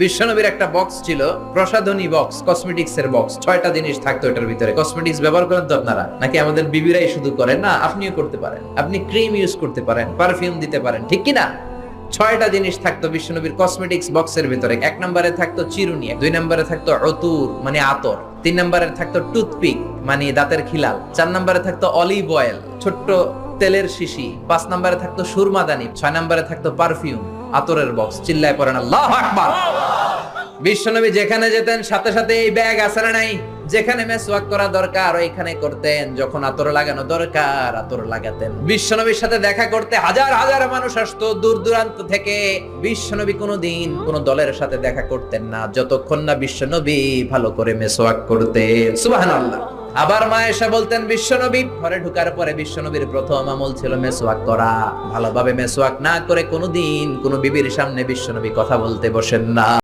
বিশ্বনবীর একটা বক্স ছিল, প্রসাধনী বক্স, কসমেটিক্স এর বক্স। 6টা জিনিস থাকতো এটার ভিতরে। কসমেটিক্স ব্যবহার করেন তো আপনারা, নাকি আমাদের বিবিরাই শুধু করেন? না, আপনিও করতে পারেন। আপনি ক্রিম ইউজ করতে পারেন, পারফিউম দিতে পারেন, ঠিক কি না? 6টা জিনিস থাকতো বিশ্বনবীর কসমেটিক্স বক্সের ভিতরে। 1 নম্বরে থাকতো চিরুনি, 2 নম্বরে থাকতো অতুর মানে আতর, 3 নম্বরে থাকতো টুথপিক মানে দাঁতের খিলাল, 4 নম্বরে থাকতো অলিভ অয়েল ছোট্ট তেলের শিশি, 5 নম্বরে থাকতো সুরমাদানি, 6 নম্বরে থাকতো পারফিউম আতরের বক্স। চিল্লায় পড়েন আল্লাহু আকবার। বিশ্বনবী যেখানে যেতেন সাথে সাথে এই ব্যাগ আছে না নাই? যেখানে মেসওয়াক করা দরকার ওইখানে করতেন, যখন আতর লাগানো দরকার আতর লাগাতেন। বিশ্বনবীর সাথে দেখা করতে হাজার হাজার মানুষ আসতো দূর দূরান্ত থেকে। বিশ্বনবী কোনোদিন কোন দলের সাথে দেখা করতেন না যতক্ষণ না বিশ্বনবী ভালো করে মেসওয়াক করতেন। সুবহানাল্লাহ। আবার মা এসে বলতেন, বিশ্বনবী ঘরে ঢোকার পরে বিশ্বনবীর প্রথম আমল ছিল মেসওয়াক করা। ভালোভাবে মেসওয়াক না করে কোনোদিন কোন বিবির সামনে বিশ্বনবী কথা বলতে বসেন না।